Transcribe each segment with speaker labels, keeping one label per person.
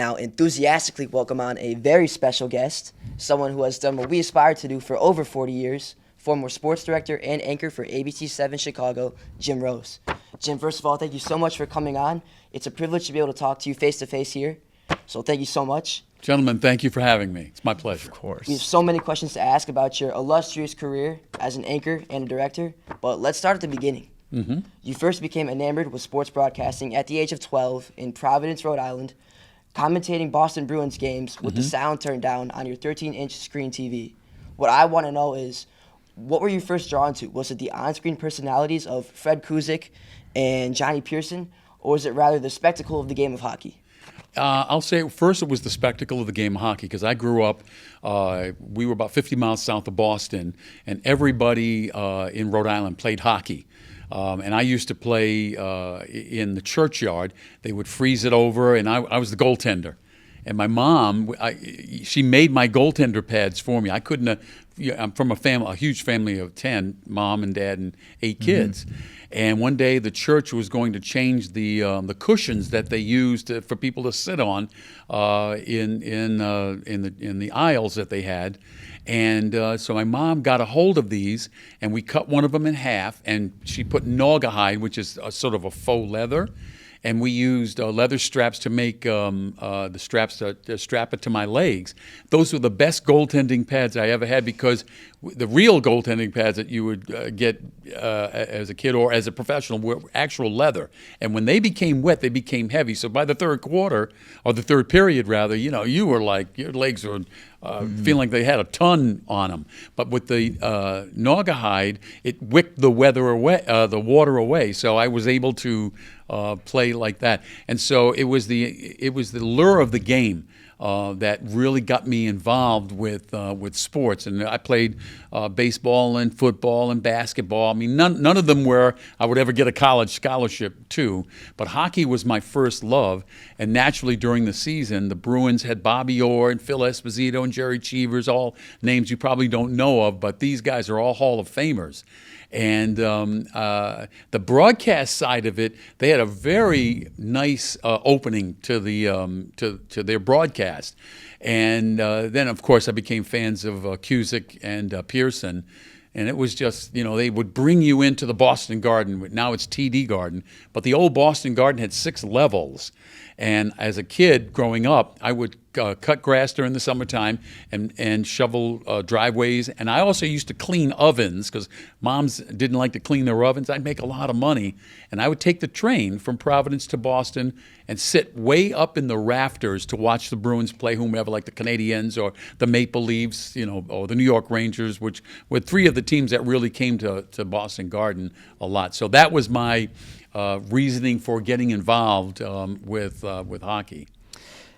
Speaker 1: now enthusiastically welcome on a very special guest, someone who has done what we aspire to do for over 40 years, former sports director and anchor for ABC 7 Chicago, Jim Rose. Jim, first of all, thank you so much for coming on. It's a privilege to be able to talk to you face-to-face here, so thank you so much.
Speaker 2: Gentlemen, thank you for having me. It's my pleasure.
Speaker 3: Of course.
Speaker 1: We have so many questions to ask about your illustrious career as an anchor and a director, but let's start at the beginning.
Speaker 2: Mm-hmm.
Speaker 1: You first became enamored with sports broadcasting at the age of 12 in Providence, Rhode Island, commentating Boston Bruins games with the sound turned down on your 13-inch screen TV. What I want to know is, what were you first drawn to? Was it the on-screen personalities of Fred Kuzik and Johnny Pearson, or was it rather the spectacle of the game of hockey?
Speaker 2: I'll say first it was the spectacle of the game of hockey because I grew up, we were about 50 miles south of Boston, and everybody in Rhode Island played hockey. And I used to play in the churchyard. They would freeze it over, and I was the goaltender. And my mom, she made my goaltender pads for me. I couldn't. I'm from a huge family of 10, mom and dad and 8 kids. And one day the church was going to change the cushions that they used for people to sit on in the aisles that they had. And so my mom got a hold of these, and we cut one of them in half, and she put naugahyde, which is sort of a faux leather, and we used leather straps to make the straps to strap it to my legs. Those were the best goaltending pads I ever had because the real goaltending pads that you would get as a kid or as a professional were actual leather. And when they became wet, they became heavy. So by the third quarter, or the third period rather, you were like, your legs were feeling like they had a ton on them. But with the naugahyde, it wicked the water away. So I was able to play like that. And so it was the lure of the game that really got me involved with sports. And I played baseball and football and basketball. I mean, none of them where I would ever get a college scholarship to. But hockey was my first love. And naturally, during the season, the Bruins had Bobby Orr and Phil Esposito and Jerry Cheevers, all names you probably don't know of, but these guys are all Hall of Famers. And the broadcast side of it, they had a very nice opening to to their broadcast. And then, of course, I became fans of Kuzik and Pearson. And it was just, they would bring you into the Boston Garden. Now it's TD Garden. But the old Boston Garden had 6 levels. And as a kid growing up, I would cut grass during the summertime and shovel driveways. And I also used to clean ovens because moms didn't like to clean their ovens. I'd make a lot of money. And I would take the train from Providence to Boston and sit way up in the rafters to watch the Bruins play whomever, like the Canadiens or the Maple Leafs, or the New York Rangers, which were 3 of the teams that really came to Boston Garden a lot. So that was my reasoning for getting involved with hockey.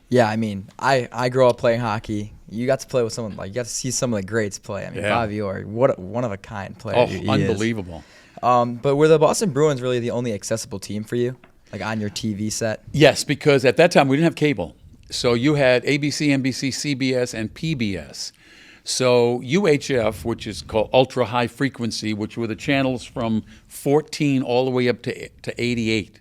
Speaker 3: Yeah, I mean, I grew up playing hockey. You got to play with someone, you got to see some of the greats play. I mean, Bobby Orr, what one of a kind player.
Speaker 2: Oh,
Speaker 3: he
Speaker 2: unbelievable.
Speaker 3: Is. But were the Boston Bruins really the only accessible team for you, like on your TV set?
Speaker 2: Yes, because at that time we didn't have cable. So you had ABC, NBC, CBS, and PBS. So UHF, which is called ultra high frequency, which were the channels from 14 all the way up to 88.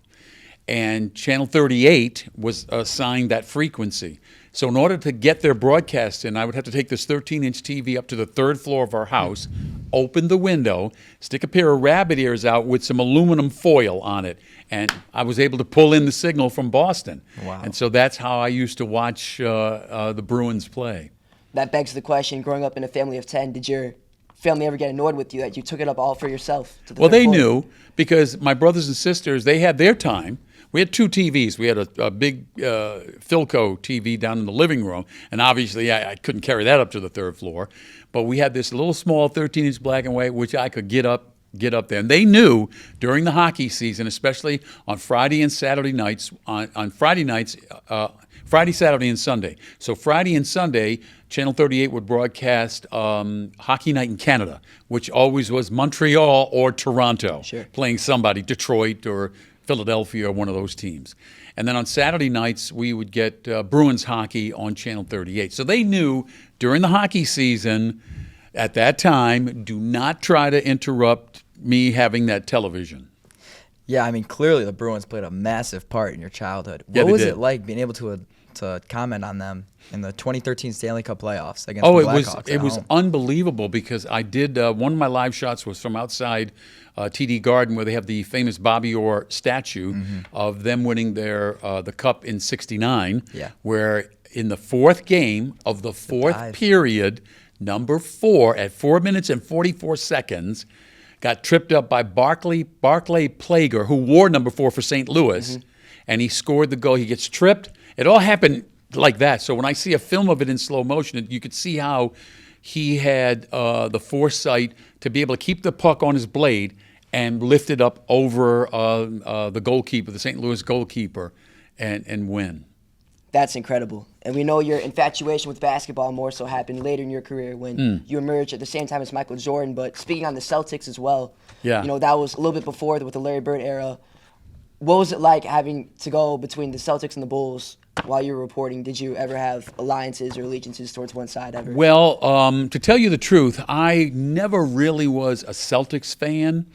Speaker 2: And Channel 38 was assigned that frequency. So in order to get their broadcast in, I would have to take this 13-inch TV up to the 3rd floor of our house, open the window, stick a pair of rabbit ears out with some aluminum foil on it, and I was able to pull in the signal from Boston.
Speaker 3: Wow.
Speaker 2: And so that's how I used to watch the Bruins play.
Speaker 1: That begs the question, growing up in a family of 10, did your family ever get annoyed with you that you took it up all for yourself?
Speaker 2: Well, they knew because my brothers and sisters, they had their time. We had 2 TVs. We had a big Philco TV down in the living room, and obviously I couldn't carry that up to the 3rd floor. But we had this little small 13-inch black and white, which I could get up there. And they knew during the hockey season, especially on Friday and Saturday nights, on Friday nights, Friday, Saturday, and Sunday. So Friday and Sunday, Channel 38 would broadcast Hockey Night in Canada, which always was Montreal or Toronto, playing somebody, Detroit or Philadelphia or one of those teams. And then on Saturday nights, we would get Bruins hockey on Channel 38. So they knew during the hockey season, at that time, do not try to interrupt me having that television.
Speaker 3: Yeah, I mean, clearly the Bruins played a massive part in your childhood.
Speaker 2: Yeah,
Speaker 3: What was
Speaker 2: did.
Speaker 3: it like being able to to comment on them in the 2013 Stanley Cup playoffs against the Blackhawks.
Speaker 2: It was unbelievable because I did one of my live shots was from outside TD Garden where they have the famous Bobby Orr statue of them winning the cup in '69.
Speaker 3: Yeah.
Speaker 2: Where in the fourth game of the fourth period, number 4 at 4 minutes and 44 seconds, got tripped up by Barclay Plager, who wore number 4 for St. Louis, and he scored the goal. He gets tripped. It all happened like that. So when I see a film of it in slow motion, you could see how he had the foresight to be able to keep the puck on his blade and lift it up over the goalkeeper, the St. Louis goalkeeper, and win.
Speaker 1: That's incredible. And we know your infatuation with basketball more so happened later in your career when you emerged at the same time as Michael Jordan. But speaking on the Celtics as well,
Speaker 2: yeah.
Speaker 1: That was a little bit before with the Larry Bird era. What was it like having to go between the Celtics and the Bulls while you were reporting? Did you ever have alliances or allegiances towards one side ever?
Speaker 2: Well, to tell you the truth, I never really was a Celtics fan.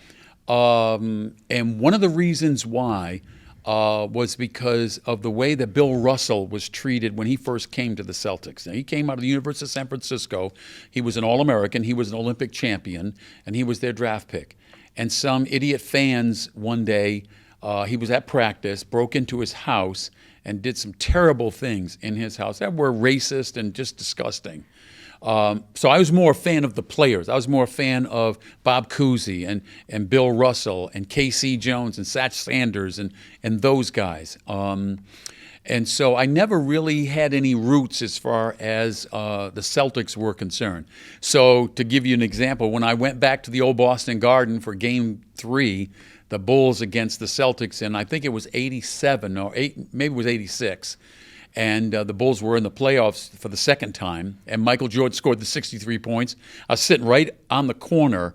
Speaker 2: And one of the reasons why was because of the way that Bill Russell was treated when he first came to the Celtics. Now, he came out of the University of San Francisco. He was an All-American. He was an Olympic champion, and he was their draft pick. And some idiot fans one day, he was at practice, broke into his house, and did some terrible things in his house that were racist and just disgusting. So I was more a fan of the players. I was more a fan of Bob Cousy and Bill Russell and K.C. Jones and Satch Sanders and those guys. And so I never really had any roots as far as the Celtics were concerned. So to give you an example, when I went back to the old Boston Garden for Game 3, the Bulls against the Celtics, and I think it was 87 or maybe it was 86. And the Bulls were in the playoffs for the second time, and Michael Jordan scored the 63 points. I was sitting right on the corner,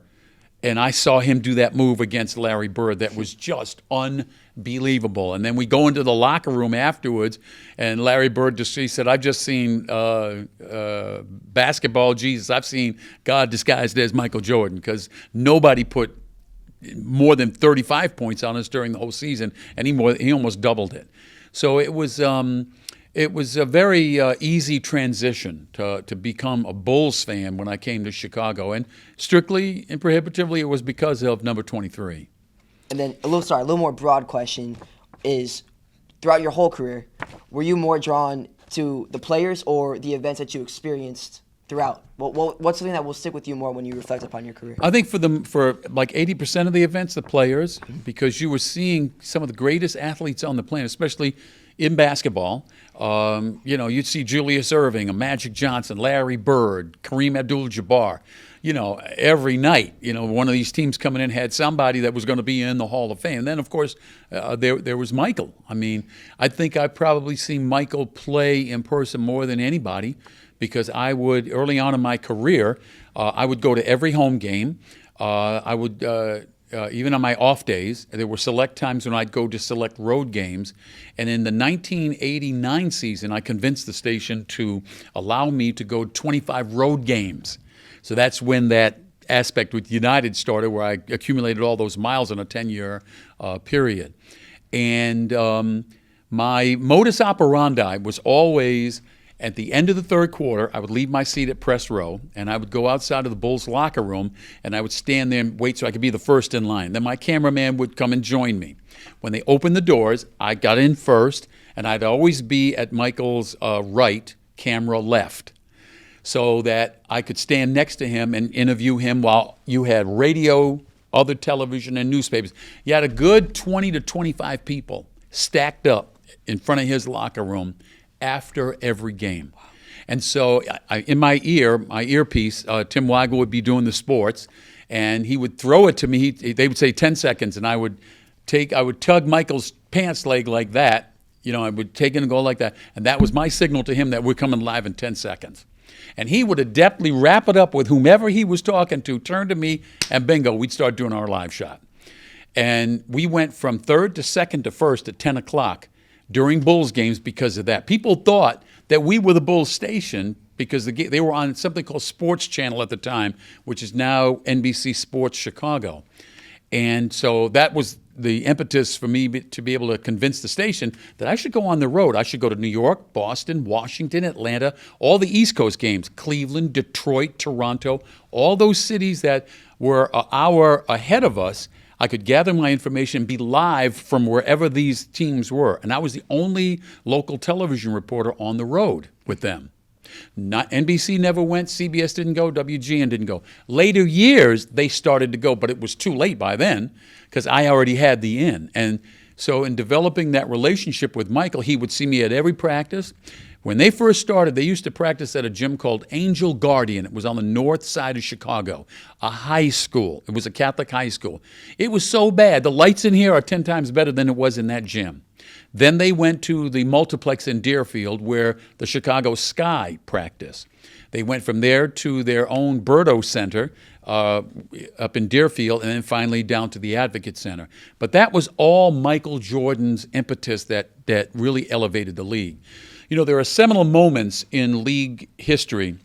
Speaker 2: and I saw him do that move against Larry Bird that was just unbelievable. And then we go into the locker room afterwards, and Larry Bird he said, "I've just seen basketball Jesus. I've seen God disguised as Michael Jordan," because nobody put more than 35 points on us during the whole season, and he almost doubled it. So it was a very easy transition to become a Bulls fan when I came to Chicago, and strictly and prohibitively it was because of number 23.
Speaker 1: And then a little more broad question is, throughout your whole career, were you more drawn to the players or the events that you experienced throughout? What's something that will stick with you more when you reflect upon your career?
Speaker 2: I think for like 80% of the events, the players, because you were seeing some of the greatest athletes on the planet, especially in basketball. You'd see Julius Erving, Magic Johnson, Larry Bird, Kareem Abdul-Jabbar. Every night, one of these teams coming in had somebody that was going to be in the Hall of Fame. And then, of course, there was Michael. I mean, I think I've probably seen Michael play in person more than anybody, because I would, early on in my career, I would go to every home game. I would, even on my off days, there were select times when I'd go to select road games. And in the 1989 season, I convinced the station to allow me to go 25 road games. So that's when that aspect with United started, where I accumulated all those miles in a 10-year period. And my modus operandi was always, at the end of the third quarter, I would leave my seat at press row, and I would go outside of the Bulls locker room, and I would stand there and wait so I could be the first in line. Then my cameraman would come and join me. When they opened the doors, I got in first, and I'd always be at Michael's right, camera left, so that I could stand next to him and interview him while you had radio, other television, and newspapers. You had a good 20 to 25 people stacked up in front of his locker room after every game. And so in my earpiece, Tim Weigel would be doing the sports, and he would throw it to me. They would say 10 seconds, and I would tug Michael's pants leg like that. I would take it and go like that. And that was my signal to him that we're coming live in 10 seconds. And he would adeptly wrap it up with whomever he was talking to, turn to me, and bingo, we'd start doing our live shot. And we went from third to second to first at 10 o'clock during Bulls games because of that. People thought that we were the Bulls station because they were on something called Sports Channel at the time, which is now NBC Sports Chicago. And so that was the impetus for me to be able to convince the station that I should go on the road. I should go to New York, Boston, Washington, Atlanta, all the East Coast games, Cleveland, Detroit, Toronto, all those cities that were an hour ahead of us. I could gather my information and be live from wherever these teams were. And I was the only local television reporter on the road with them. Not NBC never went, CBS didn't go, WGN didn't go. Later years, they started to go, but it was too late by then because I already had the in. And so in developing that relationship with Michael, he would see me at every practice. When they first started, they used to practice at a gym called Angel Guardian. It was on the north side of Chicago, a high school. It was a Catholic high school. It was so bad. The lights in here are 10 times better than it was in that gym. Then they went to the multiplex in Deerfield where the Chicago Sky practiced. They went from there to their own Berto Center up in Deerfield, and then finally down to the Advocate Center. But that was all Michael Jordan's impetus that really elevated the league. You know, there are seminal moments in league history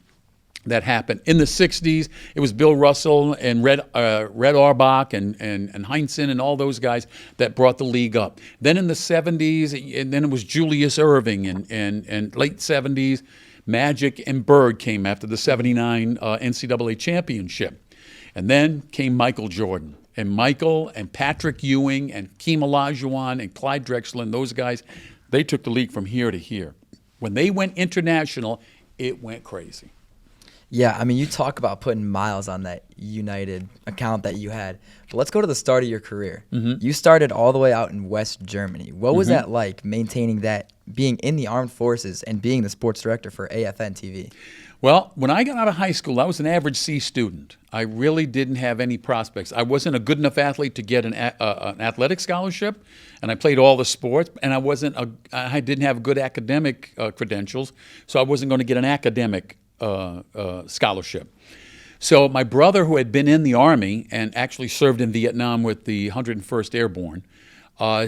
Speaker 2: that happened. In the 60s, it was Bill Russell and Red Auerbach and Heinsohn and all those guys that brought the league up. Then in the 70s, and then it was Julius Erving and late 70s, Magic and Bird came after the 79 NCAA championship. And then came Michael Jordan. And Michael and Patrick Ewing and Keem Olajuwon and Clyde Drexler and those guys, they took the league from here to here. When they went international, it went crazy.
Speaker 3: Yeah, I mean, you talk about putting miles on that United account that you had. But let's go to the start of your career. Mm-hmm. You started all the way out in West Germany. What was that like, maintaining that, being in the armed forces and being the sports director for AFN TV?
Speaker 2: Well, when I got out of high school, I was an average C student. I really didn't have any prospects. I wasn't a good enough athlete to get an athletic scholarship, and I played all the sports, and I didn't have good academic credentials, so I wasn't going to get an academic scholarship. So my brother, who had been in the Army and actually served in Vietnam with the 101st Airborne,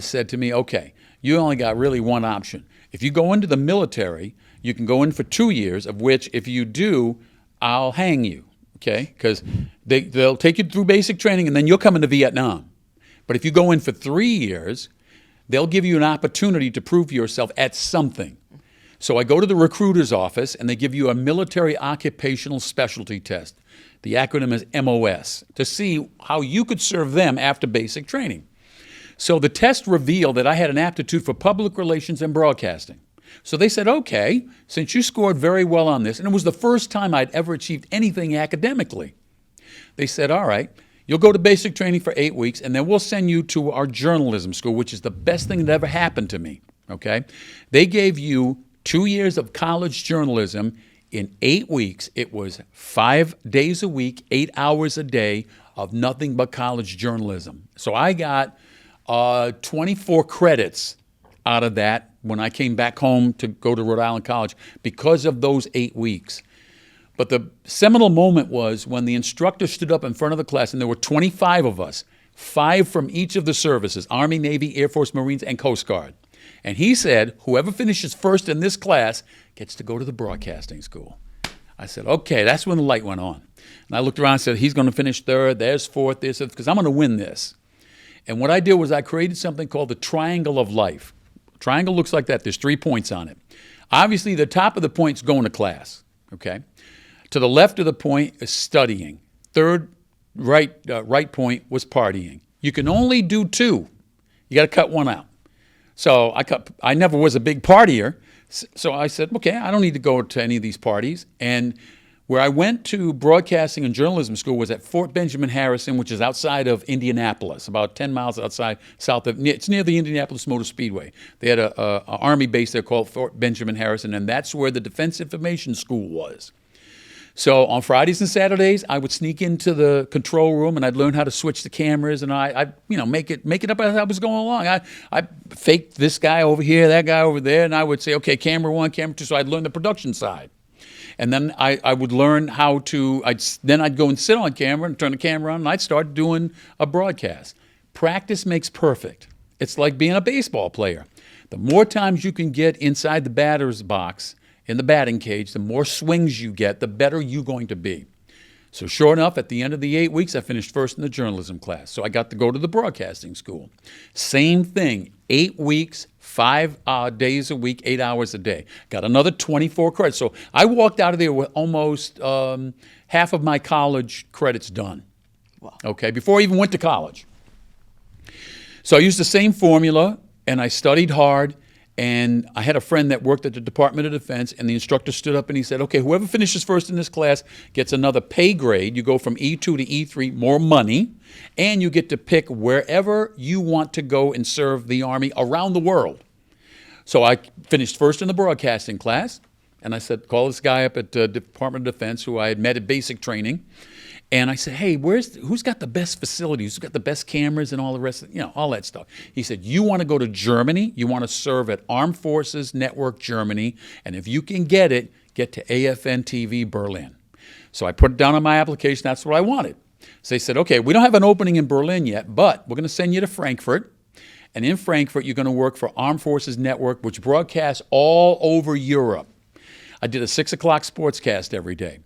Speaker 2: said to me, okay, you only got really one option. If you go into the military, you can go in for 2 years, of which if you do, I'll hang you, okay? Because they'll take you through basic training and then you'll come into Vietnam. But if you go in for 3 years, they'll give you an opportunity to prove yourself at something. So I go to the recruiter's office and they give you a military occupational specialty test. The acronym is MOS, to see how you could serve them after basic training. So the test revealed that I had an aptitude for public relations and broadcasting. So they said, okay, since you scored very well on this, and it was the first time I'd ever achieved anything academically, they said, all right, you'll go to basic training for 8 weeks, and then we'll send you to our journalism school, which is the best thing that ever happened to me, okay? They gave you 2 years of college journalism in 8 weeks. It was 5 days a week, 8 hours a day of nothing but college journalism. So I got 24 credits out of that when I came back home to go to Rhode Island College because of those 8 weeks. But the seminal moment was when the instructor stood up in front of the class, and there were 25 of us, 5 from each of the services, Army, Navy, Air Force, Marines, and Coast Guard. And he said, whoever finishes first in this class gets to go to the broadcasting school. I said, okay, that's when the light went on. And I looked around and said, he's going to finish third, there's fourth, there's fifth, because I'm going to win this. And what I did was I created something called the Triangle of Life. Triangle looks like that. There's 3 points on it. Obviously, the top of the point's going to class, okay? To the left of the point is studying. Third right point was partying. You can only do 2. You got to cut one out. So I never was a big partier, so I said, okay, I don't need to go to any of these parties. And where I went to broadcasting and journalism school was at Fort Benjamin Harrison, which is outside of Indianapolis, about 10 miles outside it's near the Indianapolis Motor Speedway. They had a Army base there called Fort Benjamin Harrison, and that's where the Defense Information School was. So on Fridays and Saturdays, I would sneak into the control room and I'd learn how to switch the cameras, and I'd make it up as I was going along. I faked this guy over here, that guy over there, and I would say, okay, camera 1, camera 2. So I'd learn the production side. And then I would learn how to, then I'd go and sit on camera and turn the camera on, and I'd start doing a broadcast. Practice makes perfect. It's like being a baseball player. The more times you can get inside the batter's box, in the batting cage, the more swings you get, the better you're going to be. So sure enough, at the end of the 8 weeks, I finished first in the journalism class. So I got to go to the broadcasting school. Same thing, 8 weeks, 5 days a week, 8 hours a day. Got another 24 credits. So I walked out of there with almost half of my college credits done.
Speaker 1: Wow.
Speaker 2: Okay, before I even went to college. So I used the same formula, and I studied hard. And I had a friend that worked at the Department of Defense, and the instructor stood up and he said, okay, whoever finishes first in this class gets another pay grade. You go from E2 to E3, more money, and you get to pick wherever you want to go and serve the Army around the world. So I finished first in the broadcasting class, and I said, call this guy up at the Department of Defense who I had met at basic training. And I said, hey, who's got the best facilities? Who's got the best cameras and all the rest, all that stuff? He said, you want to go to Germany? You want to serve at Armed Forces Network Germany? And if you can get to AFN TV Berlin. So I put it down on my application. That's what I wanted. So they said, okay, we don't have an opening in Berlin yet, but we're going to send you to Frankfurt. And in Frankfurt, you're going to work for Armed Forces Network, which broadcasts all over Europe. I did a 6 o'clock sportscast every day.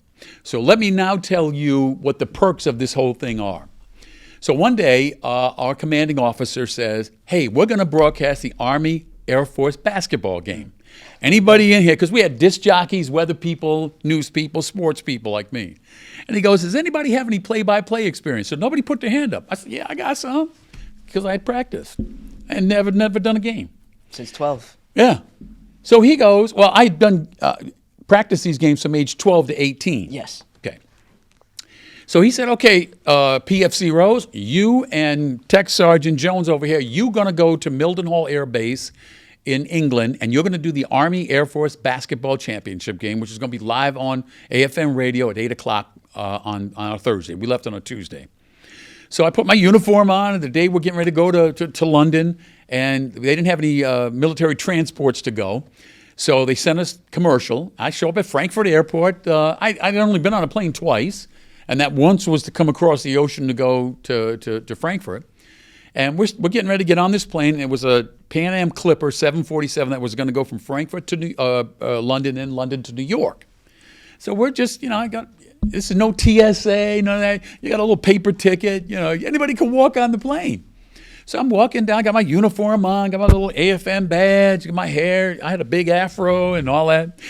Speaker 2: So let me now tell you what the perks of this whole thing are. So one day, our commanding officer says, hey, we're going to broadcast the Army Air Force basketball game. Anybody in here? Because we had disc jockeys, weather people, news people, sports people like me. And he goes, does anybody have any play-by-play experience? So nobody put their hand up. I said, yeah, I got some, because I had practiced and never done a game.
Speaker 1: Since 12.
Speaker 2: Yeah. So he goes, well, I'd done practice these games from age 12 to 18.
Speaker 1: Yes.
Speaker 2: Okay. So he said, okay, PFC Rose, you and Tech Sergeant Jones over here, you're going to go to Mildenhall Air Base in England, and you're going to do the Army Air Force Basketball Championship game, which is going to be live on AFM radio at 8 o'clock on a Thursday. We left on a Tuesday. So I put my uniform on, and the day we're getting ready to go to London, and they didn't have any military transports to go. So they sent us commercial. I show up at Frankfurt Airport. I'd only been on a plane twice, and that once was to come across the ocean to go to Frankfurt. And we're getting ready to get on this plane. It was a Pan Am Clipper 747 that was going to go from Frankfurt to London and London to New York. So we're just, this is no TSA, none of that. You got a little paper ticket. Anybody can walk on the plane. So I'm walking down, got my uniform on, got my little AFM badge, got my hair. I had a big afro and all that.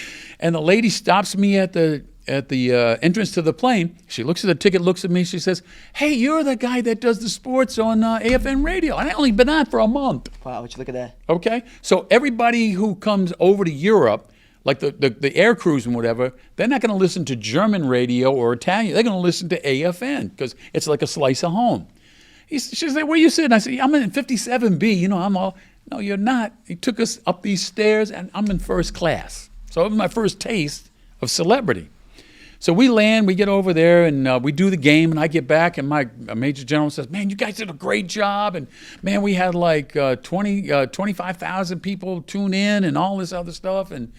Speaker 2: And the lady stops me at the entrance to the plane. She looks at the ticket, looks at me. She says, hey, you're the guy that does the sports on AFM radio. And I only been on for a month.
Speaker 1: Wow, would you look at that?
Speaker 2: Okay. So everybody who comes over to Europe, like the air crews and whatever, they're not going to listen to German radio or Italian. They're going to listen to AFN because it's like a slice of home. She said, where you sitting? I said, I'm in 57B. I'm all, no, you're not. He took us up these stairs, and I'm in first class. So it was my first taste of celebrity. So we land, we get over there, and we do the game, and I get back, and my major general says, man, you guys did a great job. And, man, we had like 25,000 people tune in and all this other stuff. And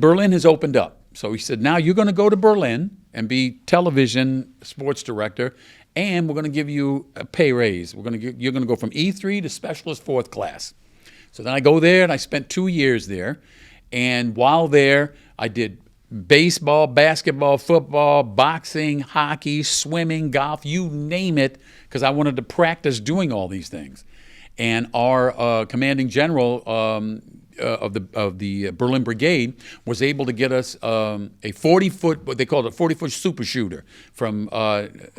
Speaker 2: Berlin has opened up. So he said, now you're going to go to Berlin and be television sports director, and we're going to give you a pay raise. You're going to go from E3 to specialist 4th class. So then I go there, and I spent 2 years there. And while there, I did baseball, basketball, football, boxing, hockey, swimming, golf, you name it, because I wanted to practice doing all these things. And our commanding general of the Berlin Brigade was able to get us a 40-foot, what they called a 40-foot super shooter from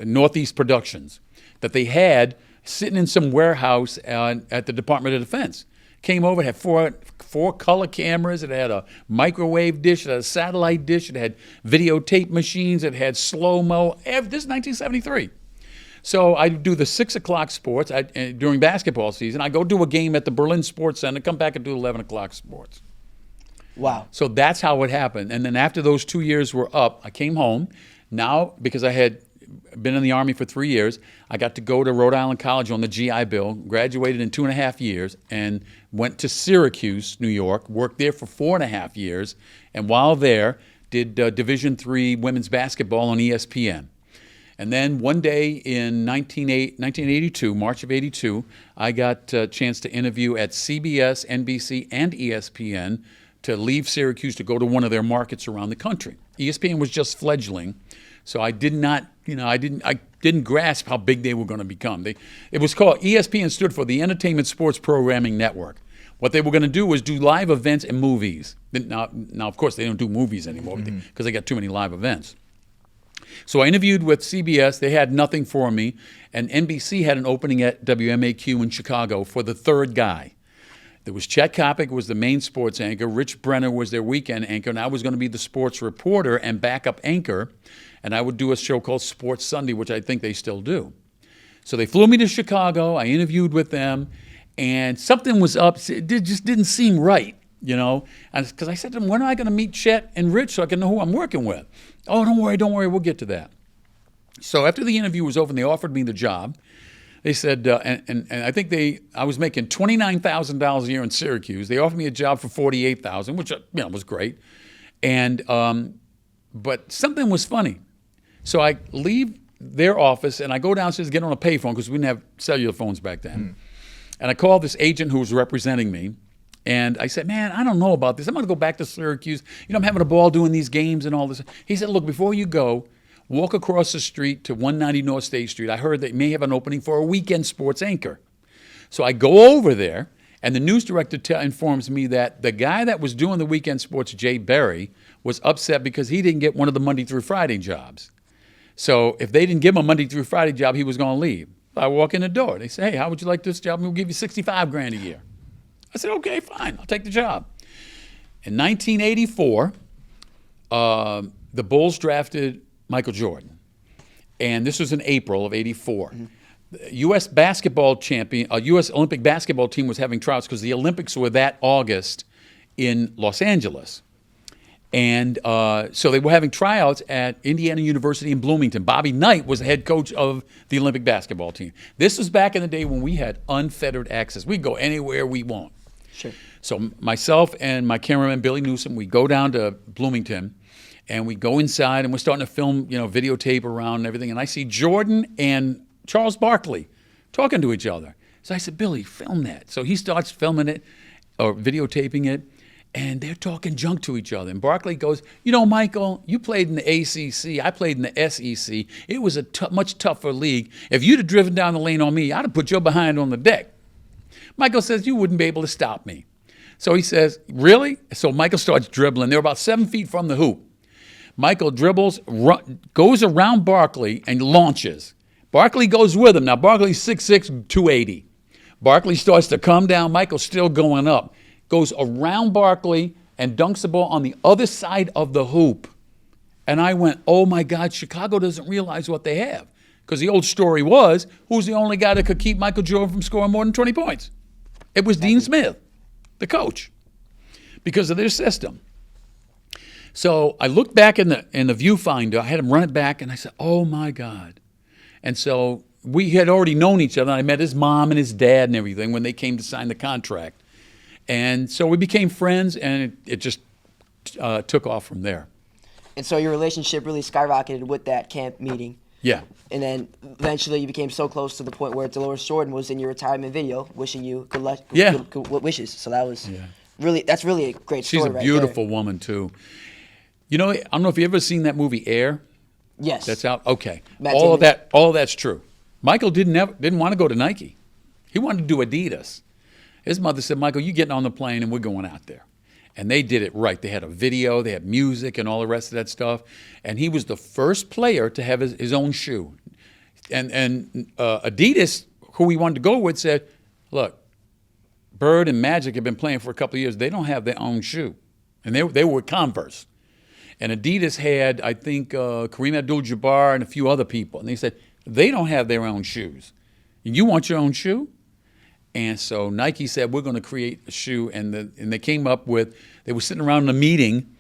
Speaker 2: Northeast Productions that they had sitting in some warehouse at the Department of Defense. Came over, it had four color cameras, it had a microwave dish, it had a satellite dish, it had videotape machines, it had slow-mo. This is 1973. So I do the 6 o'clock sports during basketball season. I go do a game at the Berlin Sports Center, come back and do 11 o'clock sports.
Speaker 1: Wow.
Speaker 2: So that's how it happened. And then after those 2 years were up, I came home. Now, because I had been in the Army for 3 years, I got to go to Rhode Island College on the GI Bill, graduated in 2.5 years, and went to Syracuse, New York, worked there for 4.5 years, and while there, did Division III women's basketball on ESPN. And then one day in 1982, March of 82, I got a chance to interview at CBS, NBC, and ESPN to leave Syracuse to go to one of their markets around the country. ESPN was just fledgling. So I did not, I didn't grasp how big they were going to become. It was called, ESPN stood for the Entertainment Sports Programming Network. What they were going to do was do live events and movies. Now, of course, they don't do movies anymore because they got too many live events. So I interviewed with CBS. They had nothing for me. And NBC had an opening at WMAQ in Chicago for the third guy. There was Chet Kopic was the main sports anchor. Rich Brenner was their weekend anchor. And I was going to be the sports reporter and backup anchor. And I would do a show called Sports Sunday, which I think they still do. So they flew me to Chicago. I interviewed with them. And something was up. It just didn't seem right, Because I said to them, when am I going to meet Chet and Rich so I can know who I'm working with? Oh, don't worry, we'll get to that. So after the interview was over and they offered me the job, they said, and I think I was making $29,000 a year in Syracuse. They offered me a job for $48,000, which was great. And but something was funny. So I leave their office and I go downstairs to get on a payphone because we didn't have cellular phones back then. And I called this agent who was representing me. And I said, man, I don't know about this. I'm going to go back to Syracuse. I'm having a ball doing these games and all this. He said, look, before you go, walk across the street to 190 North State Street. I heard they may have an opening for a weekend sports anchor. So I go over there, and the news director informs me that the guy that was doing the weekend sports, Jay Berry, was upset because he didn't get one of the Monday through Friday jobs. So if they didn't give him a Monday through Friday job, he was going to leave. I walk in the door. They say, hey, how would you like this job? We'll give you $65,000 a year. I said, okay, fine. I'll take the job. In 1984, the Bulls drafted Michael Jordan. And this was in April of 84. The U.S. U.S. Olympic basketball team was having tryouts because the Olympics were that August in Los Angeles. And so they were having tryouts at Indiana University in Bloomington. Bobby Knight was the head coach of the Olympic basketball team. This was back in the day when we had unfettered access. We'd go anywhere we want.
Speaker 1: Sure.
Speaker 2: So myself and my cameraman, Billy Newsom, we go down to Bloomington, and we go inside, and we're starting to film, videotape around and everything. And I see Jordan and Charles Barkley talking to each other. So I said, Billy, film that. So he starts filming it or videotaping it. And they're talking junk to each other. And Barkley goes, Michael, you played in the ACC. I played in the SEC. It was a much tougher league. If you'd have driven down the lane on me, I'd have put your behind on the deck. Michael says, you wouldn't be able to stop me. So he says, really? So Michael starts dribbling. They're about 7 feet from the hoop. Michael dribbles, goes around Barkley, and launches. Barkley goes with him. Now, Barkley's 6'6", 280. Barkley starts to come down. Michael's still going up. Goes around Barkley and dunks the ball on the other side of the hoop. And I went, oh, my God, Chicago doesn't realize what they have. Because the old story was, who's the only guy that could keep Michael Jordan from scoring more than 20 points? It was Dean Smith, the coach, because of their system. So I looked back in the viewfinder. I had him run it back, and I said, oh, my God. And so we had already known each other. I met his mom and his dad and everything when they came to sign the contract. And so we became friends, and it just took off from there.
Speaker 1: And so your relationship really skyrocketed with that camp meeting.
Speaker 2: Yeah.
Speaker 1: And then eventually you became so close to the point where Dolores Jordan was in your retirement video wishing you good luck, good wishes. So that was that's really a great story.
Speaker 2: She's a beautiful woman, too. I don't know if you've ever seen that movie Air.
Speaker 1: Yes.
Speaker 2: That's out. Okay. All of that's true. Michael didn't want to go to Nike. He wanted to do Adidas. His mother said, Michael, you're getting on the plane and we're going out there. And they did it right. They had a video, they had music and all the rest of that stuff. And he was the first player to have his own shoe. And Adidas, who he wanted to go with, said, look, Bird and Magic have been playing for a couple of years. They don't have their own shoe. And they were Converse. And Adidas had, I think, Kareem Abdul-Jabbar and a few other people. And they said, they don't have their own shoes. You want your own shoe? And so Nike said, we're going to create a shoe. And they came up with, they were sitting around in a meeting,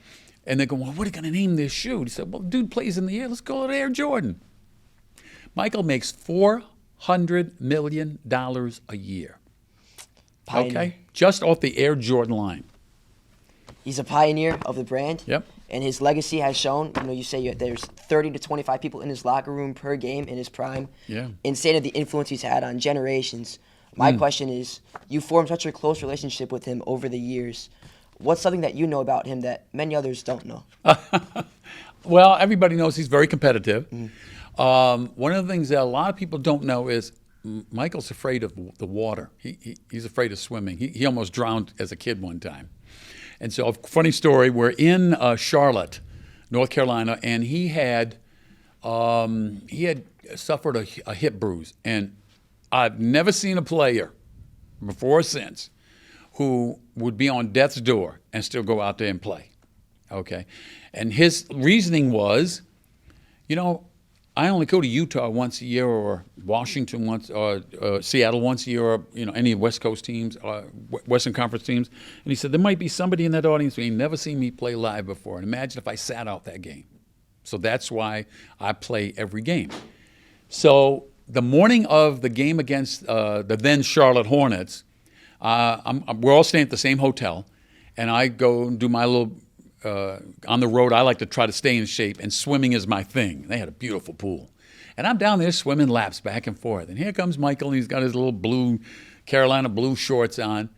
Speaker 2: and they're going, well, what are you going to name this shoe? He said, well, dude plays in the air. Let's call it Air Jordan. Michael makes $400 million a year.
Speaker 1: Pioneer.
Speaker 2: Okay? Just off the Air Jordan line.
Speaker 1: He's a pioneer of the brand.
Speaker 2: Yep.
Speaker 1: And his legacy has shown, you say there's 30 to 25 people in his locker room per game in his prime.
Speaker 2: Yeah.
Speaker 1: Insane of the influence he's had on generations. My question is, you formed such a close relationship with him over the years. What's something that you know about him that many others don't know?
Speaker 2: Well, everybody knows he's very competitive. One of the things that a lot of people don't know is Michael's afraid of the water. He's afraid of swimming. He almost drowned as a kid one time. And so, a funny story, we're in Charlotte, North Carolina, and he had suffered a hip bruise. And I've never seen a player before or since who would be on death's door and still go out there and play. Okay. And his reasoning was, I only go to Utah once a year, or Washington once, or Seattle once a year, or any West Coast teams, Western Conference teams. And he said, there might be somebody in that audience who ain't never seen me play live before. And imagine if I sat out that game. So that's why I play every game. So the morning of the game against the then Charlotte Hornets, we're all staying at the same hotel, and I go and do my little, on the road, I like to try to stay in shape, and swimming is my thing. They had a beautiful pool. And I'm down there swimming laps back and forth. And here comes Michael, and he's got his little Carolina blue shorts on,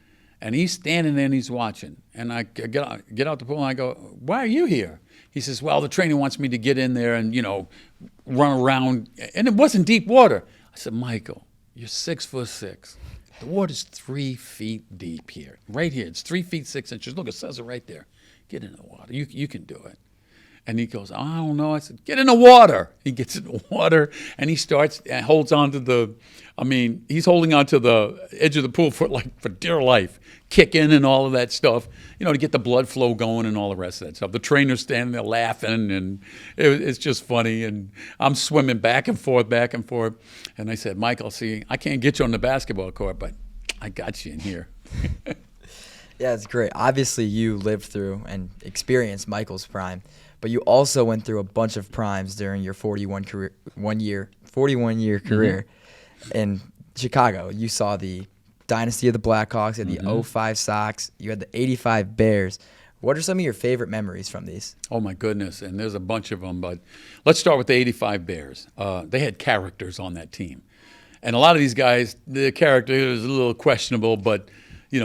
Speaker 2: and he's standing there and he's watching. And I get out the pool, and I go, why are you here? He says, well, the trainer wants me to get in there and, run around. And it wasn't deep water. I said, Michael, you're 6'6". The water's 3 feet deep here. Right here. It's 3 feet 6 inches. Look, it says it right there. Get in the water. You can do it. And he goes, I don't know. I said, get in the water. He gets in the water, and he starts and holds on to he's holding on to the edge of the pool for dear life, kicking and all of that stuff, to get the blood flow going and all the rest of that stuff. The trainer's standing there laughing, and it's just funny. And I'm swimming back and forth. And I said, Michael, see, I can't get you on the basketball court, but I got you in here.
Speaker 3: Yeah, it's great. Obviously, you lived through and experienced Michael's prime, but you also went through a bunch of primes during your 41-year career in Chicago. You saw the dynasty of the Blackhawks, you had the 05 Sox, you had the 85 Bears. What are some of your favorite memories from these?
Speaker 2: Oh, my goodness, and there's a bunch of them, but let's start with the 85 Bears. They had characters on that team. And a lot of these guys, the character is a little questionable, but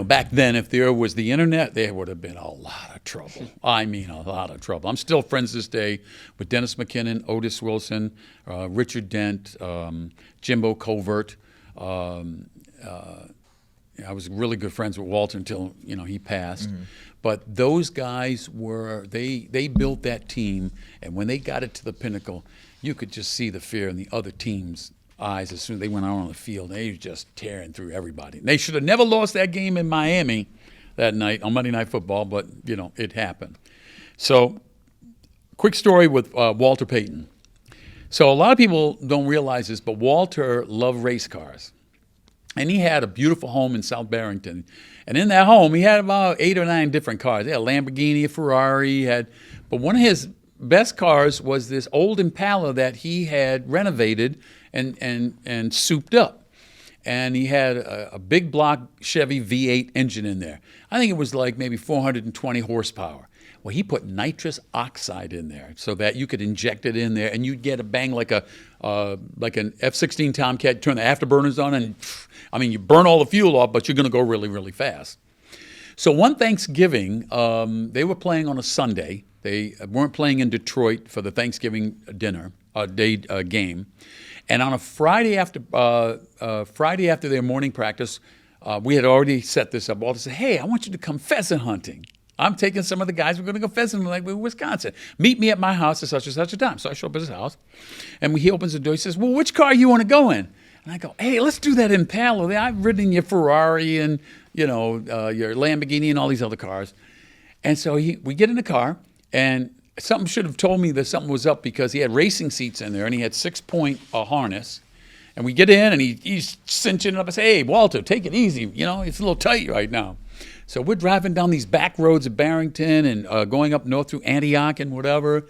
Speaker 2: back then, if there was the internet, there would have been a lot of trouble. I mean, a lot of trouble. I'm still friends this day with Dennis McKinnon, Otis Wilson, Richard Dent, Jimbo Covert. I was really good friends with Walter until he passed. But those guys they built that team, and when they got it to the pinnacle, you could just see the fear in the other team's eyes as soon as they went out on the field. They were just tearing through everybody. They should have never lost that game in Miami that night on Monday Night Football, but it happened. So, quick story with Walter Payton. So a lot of people don't realize this, but Walter loved race cars, and he had a beautiful home in South Barrington. And in that home, he had about 8 or 9 different cars. He had a Lamborghini, a Ferrari, but one of his best cars was this old Impala that he had renovated and souped up. And he had a big block Chevy V8 engine in there. I think it was like maybe 420 horsepower. Well, he put nitrous oxide in there so that you could inject it in there, and you'd get a bang like an F-16 Tomcat. Turn the afterburners on, and you burn all the fuel off, but you're going to go really, really fast. So one Thanksgiving, they were playing on a Sunday. They weren't playing in Detroit for the Thanksgiving game. And on a Friday after their morning practice, we had already set this up. Walter said, hey, I want you to come pheasant hunting. I'm taking some of the guys. We're going to go pheasant hunting like Wisconsin. Meet me at my house at such and such a time. So I show up at his house, and he opens the door. He says, well, which car you want to go in? And I go, hey, let's do that Impala. I've ridden in your Ferrari and your Lamborghini and all these other cars. And so we get in the car, and something should have told me that something was up because he had racing seats in there, and he had 6-point harness. And we get in, and he's cinching it up. I say, hey, Walter, take it easy. It's a little tight right now. So we're driving down these back roads of Barrington and going up north through Antioch and whatever.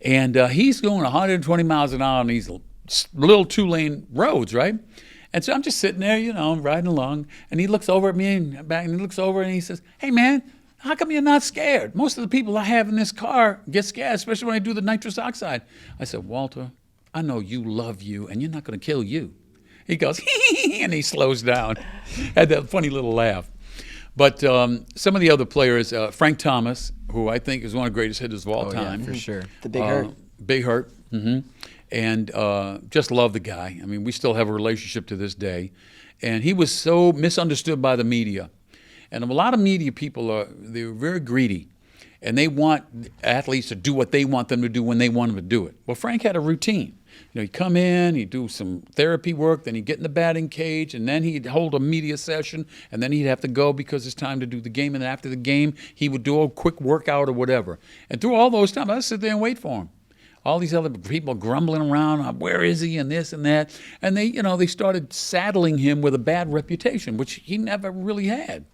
Speaker 2: And he's going 120 miles an hour on these little 2-lane roads, right? And so I'm just sitting there, riding along. And he looks over at me and he looks over and he says, hey, man, how come you're not scared? Most of the people I have in this car get scared, especially when I do the nitrous oxide. I said, Walter, I know you love you, and you're not going to kill you. He goes, and he slows down. Had that funny little laugh. But some of the other players, Frank Thomas, who I think is one of the greatest hitters of all time.
Speaker 3: Yeah, for sure.
Speaker 1: The Big Hurt.
Speaker 2: Big Hurt. And just love the guy. I mean, we still have a relationship to this day. And he was so misunderstood by the media. And a lot of media people they're very greedy. And they want athletes to do what they want them to do when they want them to do it. Well, Frank had a routine. He'd come in, he'd do some therapy work, then he'd get in the batting cage, and then he'd hold a media session, and then he'd have to go because it's time to do the game. And after the game, he would do a quick workout or whatever. And through all those times, I'd sit there and wait for him. All these other people grumbling around, where is he, and this and that. And they started saddling him with a bad reputation, which he never really had.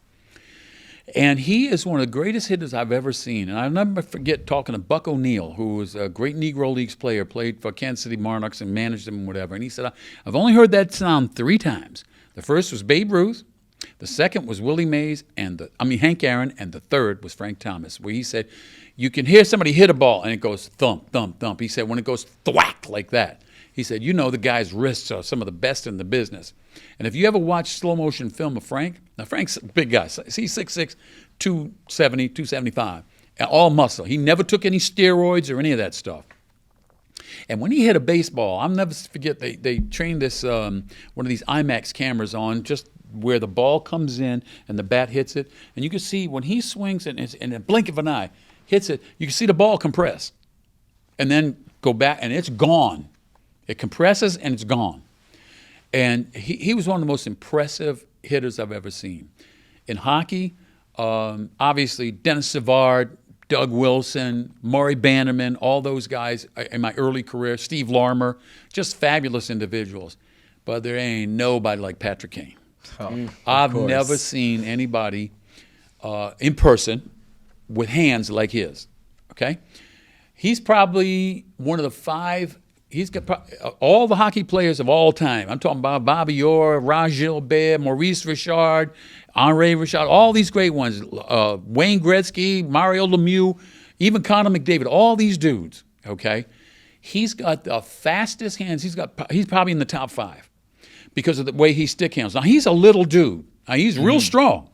Speaker 2: And he is one of the greatest hitters I've ever seen. And I'll never forget talking to Buck O'Neill, who was a great Negro Leagues player, played for Kansas City Monarchs and managed them and whatever. And he said, I've only heard that sound 3 times. The first was Babe Ruth. The second was Willie Mays, Hank Aaron. And the third was Frank Thomas, where he said, you can hear somebody hit a ball, and it goes thump, thump, thump. He said, when it goes thwack like that, he said, the guy's wrists are some of the best in the business. And if you ever watch slow motion film of Frank, now Frank's a big guy. He's 6'6", 270, 275, all muscle. He never took any steroids or any of that stuff. And when he hit a baseball, I'll never forget, they trained this, one of these IMAX cameras on just where the ball comes in and the bat hits it. And you can see when he swings and in a blink of an eye, hits it, you can see the ball compress and then go back, and it's gone. It compresses and it's gone. And he was one of the most impressive hitters I've ever seen. In hockey, obviously Dennis Savard, Doug Wilson, Maury Bannerman, all those guys in my early career, Steve Larmer, just fabulous individuals. But there ain't nobody like Patrick Kane. I've never seen anybody in person with hands like his, okay? He's probably one of the 5, he's got all the hockey players of all time. I'm talking about Bobby Orr, Raj Gilbert, Maurice Richard, Henri Richard, all these great ones, Wayne Gretzky, Mario Lemieux, even Connor McDavid, all these dudes, okay? He's got the fastest hands. He's probably in the top 5 because of the way he stick handles. Now, he's a little dude. Now, he's real strong.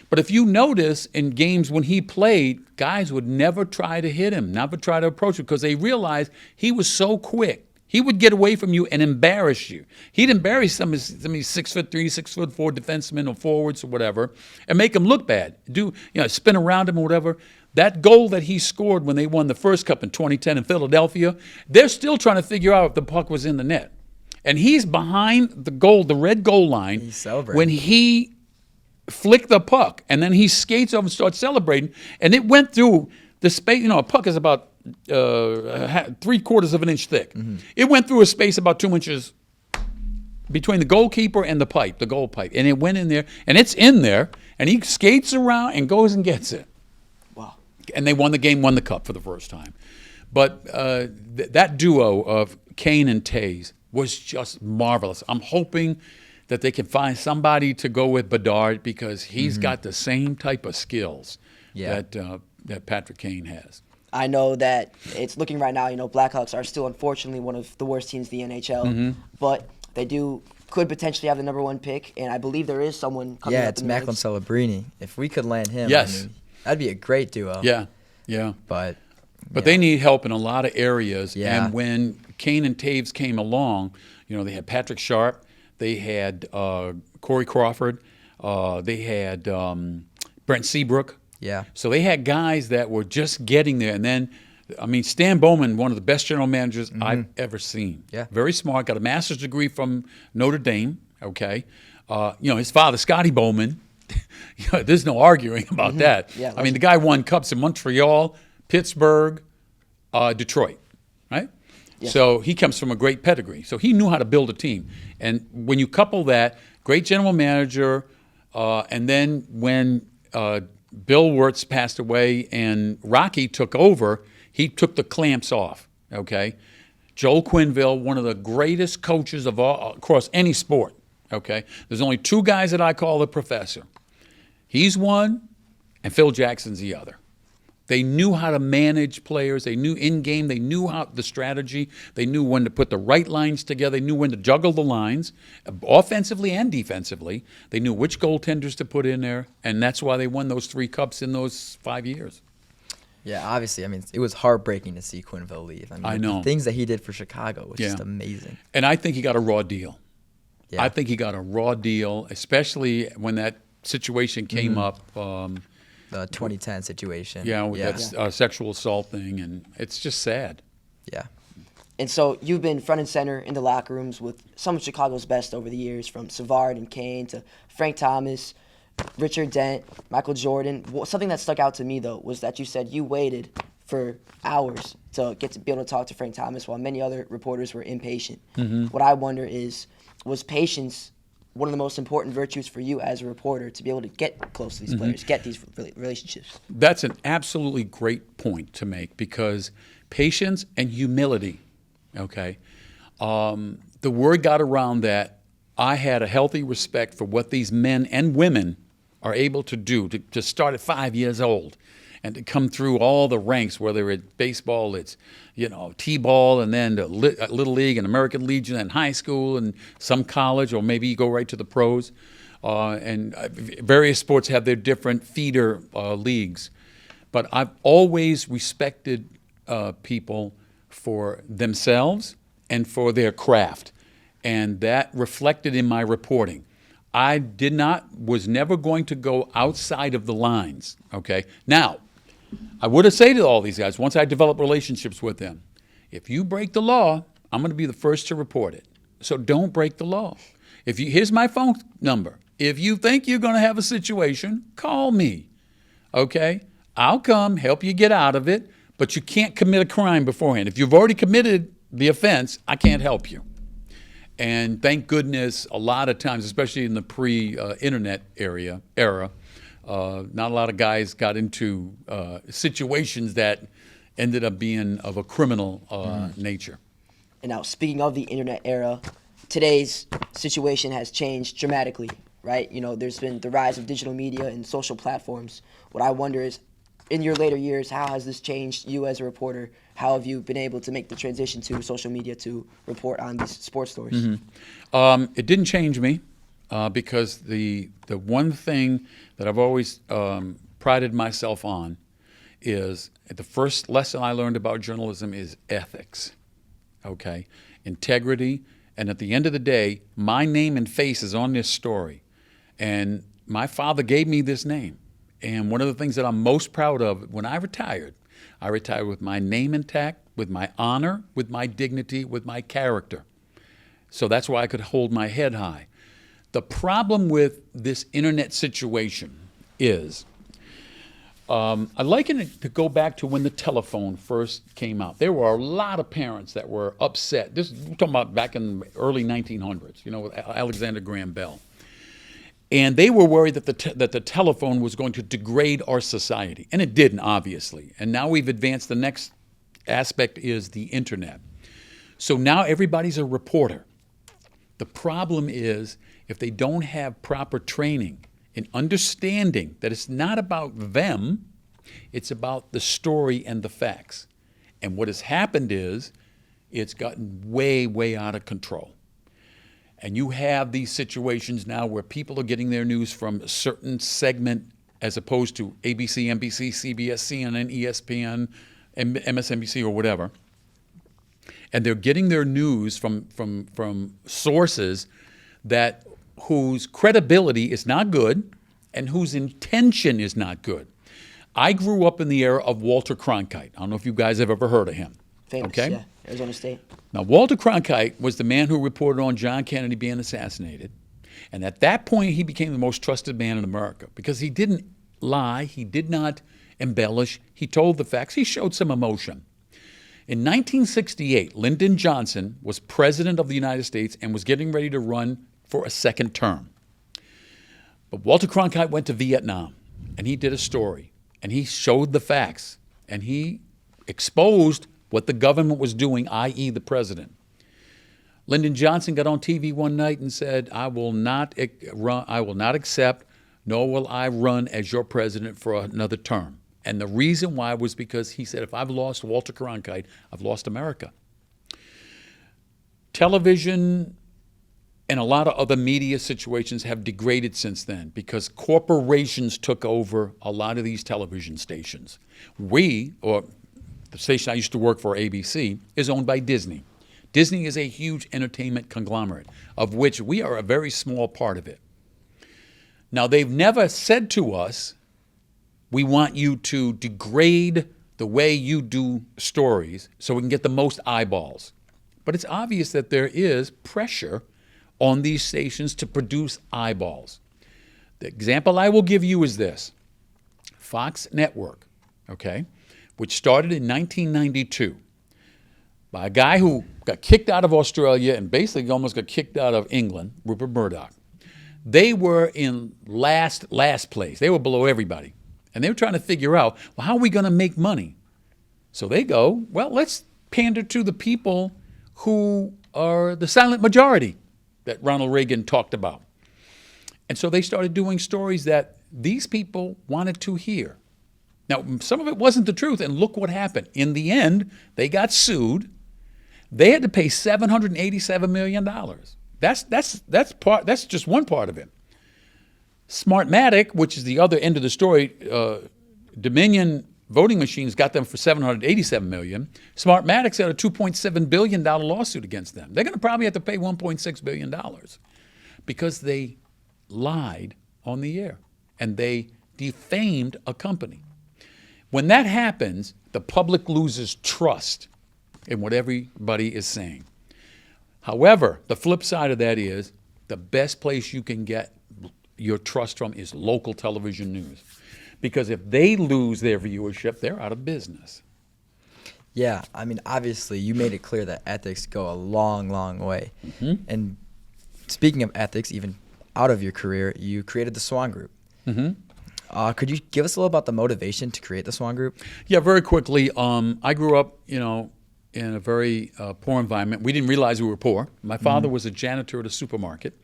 Speaker 2: But if you notice in games when he played, guys would never try to hit him, never try to approach him because they realized he was so quick. He would get away from you and embarrass you. He'd embarrass some of these 6'3", 6'4" defensemen or forwards or whatever and make them look bad. Spin around him or whatever. That goal that he scored when they won the first cup in 2010 in Philadelphia, they're still trying to figure out if the puck was in the net. And he's behind the red goal line.
Speaker 3: He's celebrating.
Speaker 2: When he flicked the puck, and then he skates over and starts celebrating, and it went through the space. A puck is about 3/4 of an inch thick. It went through a space about 2 inches between the goalkeeper and the goal pipe, and it went in there, and it's in there, and he skates around and goes and gets it.
Speaker 1: Wow.
Speaker 2: And they won the cup for the first time. But that duo of Kane and Taves was just marvelous. I'm hoping that they can find somebody to go with Bedard because he's got the same type of skills that Patrick Kane has.
Speaker 1: I know that it's looking right now, Blackhawks are still unfortunately one of the worst teams in the NHL, but they could potentially have the number 1 pick, and I believe there is someone coming up.
Speaker 3: Yeah, it's Macklin Celebrini. If we could land him,
Speaker 2: yes,
Speaker 3: that'd be a great duo.
Speaker 2: Yeah.
Speaker 3: But
Speaker 2: they need help in a lot of areas.
Speaker 3: Yeah.
Speaker 2: And when Kane and Taves came along, they had Patrick Sharp, they had Corey Crawford, they had Brent Seabrook.
Speaker 3: Yeah.
Speaker 2: So they had guys that were just getting there. And then, Stan Bowman, one of the best general managers I've ever seen.
Speaker 3: Yeah.
Speaker 2: Very smart, got a master's degree from Notre Dame, okay? His father, Scotty Bowman, there's no arguing about that.
Speaker 1: Yeah,
Speaker 2: the guy won cups in Montreal, Pittsburgh, Detroit, right? Yeah. So he comes from a great pedigree. So he knew how to build a team. And when you couple that, great general manager, and then when Bill Wirtz passed away and Rocky took over, he took the clamps off, okay? Joel Quenneville, one of the greatest coaches of all across any sport, okay? There's only 2 guys that I call the professor. He's one, and Phil Jackson's the other. They knew how to manage players. They knew in-game. They knew how the strategy. They knew when to put the right lines together. They knew when to juggle the lines, offensively and defensively. They knew which goaltenders to put in there, and that's why they won those 3 cups in those 5 years.
Speaker 3: Yeah, obviously. I mean, it was heartbreaking to see Quenneville leave.
Speaker 2: I know.
Speaker 3: The things that he did for Chicago was just amazing.
Speaker 2: And I think he got a raw deal.
Speaker 3: Yeah.
Speaker 2: I think he got a raw deal, especially when that situation came up.
Speaker 3: The 2010 situation.
Speaker 2: Yeah, with that sexual assault thing, and it's just sad.
Speaker 3: Yeah.
Speaker 1: And so you've been front and center in the locker rooms with some of Chicago's best over the years, from Savard and Kane to Frank Thomas, Richard Dent, Michael Jordan. Something that stuck out to me, though, was that you said you waited for hours to get to be able to talk to Frank Thomas while many other reporters were impatient. What I wonder is, was patience one of the most important virtues for you as a reporter to be able to get close to these players, get these relationships?
Speaker 2: That's an absolutely great point to make, because patience and humility, okay, the word got around that I had a healthy respect for what these men and women are able to do, to start at 5 years old and to come through all the ranks, whether it's baseball, it's, T-ball, and then the Little League and American Legion and high school and some college, or maybe you go right to the pros. And various sports have their different feeder leagues. But I've always respected people for themselves and for their craft. And that reflected in my reporting. I was never going to go outside of the lines, okay? Now, I would have said to all these guys, once I developed relationships with them, if you break the law, I'm going to be the first to report it. So don't break the law. Here's my phone number. If you think you're going to have a situation, call me, okay? I'll come, help you get out of it, but you can't commit a crime beforehand. If you've already committed the offense, I can't help you. And thank goodness, a lot of times, especially in the pre-internet era, not a lot of guys got into situations that ended up being of a criminal nature.
Speaker 1: And now, speaking of the internet era, today's situation has changed dramatically, right? There's been the rise of digital media and social platforms. What I wonder is, in your later years, how has this changed you as a reporter? How have you been able to make the transition to social media to report on these sports stories?
Speaker 2: It didn't change me because the one thing that I've always prided myself on is the first lesson I learned about journalism is ethics, okay? Integrity, and at the end of the day, my name and face is on this story. And my father gave me this name. And one of the things that I'm most proud of, when I retired with my name intact, with my honor, with my dignity, with my character. So that's why I could hold my head high. The problem with this internet situation is, I liken it to go back to when the telephone first came out. There were a lot of parents that were upset. We're talking about back in the early 1900s, with Alexander Graham Bell. And they were worried that the telephone was going to degrade our society. And it didn't, obviously. And now we've advanced. The next aspect is the internet. So now everybody's a reporter. The problem is, if they don't have proper training in understanding that it's not about them, it's about the story and the facts. And what has happened is, it's gotten way, way out of control. And you have these situations now where people are getting their news from a certain segment as opposed to ABC, NBC, CBS, CNN, ESPN, MSNBC, or whatever. And they're getting their news from sources whose credibility is not good and whose intention is not good. I grew up in the era of Walter Cronkite. I don't know if you guys have ever heard of him.
Speaker 1: Famous,
Speaker 2: okay?
Speaker 1: Yeah, Arizona State.
Speaker 2: Now, Walter Cronkite was the man who reported on John Kennedy being assassinated. And at that point, he became the most trusted man in America because he didn't lie. He did not embellish. He told the facts. He showed some emotion. In 1968, Lyndon Johnson was president of the United States and was getting ready to run for a second term. But Walter Cronkite went to Vietnam, and he did a story, and he showed the facts, and he exposed what the government was doing, i.e. the president. Lyndon Johnson got on TV one night and said, I will not accept, nor will I run as your president for another term. And the reason why was because he said, if I've lost Walter Cronkite, I've lost America. Television and a lot of other media situations have degraded since then because corporations took over a lot of these television stations. Or the station I used to work for, ABC, is owned by Disney. Disney is a huge entertainment conglomerate, of which we are a very small part of it. Now, they've never said to us, we want you to degrade the way you do stories so we can get the most eyeballs. But it's obvious that there is pressure on these stations to produce eyeballs. The example I will give you is this. Fox Network, okay, which started in 1992 by a guy who got kicked out of Australia and basically almost got kicked out of England, Rupert Murdoch. They were in last place. They were below everybody. And they were trying to figure out, well, how are we going to make money? So they go, well, let's pander to the people who are the silent majority that Ronald Reagan talked about. And so they started doing stories that these people wanted to hear. Now, some of it wasn't the truth, and look what happened. In the end, they got sued. They had to pay $787 million. That's just one part of it. Smartmatic, which is the other end of the story, Dominion voting machines got them for $787 million. Smartmatic's got a $2.7 billion lawsuit against them. They're going to probably have to pay $1.6 billion because they lied on the air and they defamed a company. When that happens, the public loses trust in what everybody is saying. However, the flip side of that is the best place you can get your trust from is local television news. Because if they lose their viewership, they're out of business.
Speaker 3: Yeah, I mean, obviously, you made it clear that ethics go a long, long way. Mm-hmm. And speaking of ethics, even out of your career, you created the Swan Group. Mm-hmm. Could you give us a little about the motivation to create the Swan Group?
Speaker 2: Yeah, very quickly. I grew up, in a very poor environment. We didn't realize we were poor. My father was a janitor at a supermarket.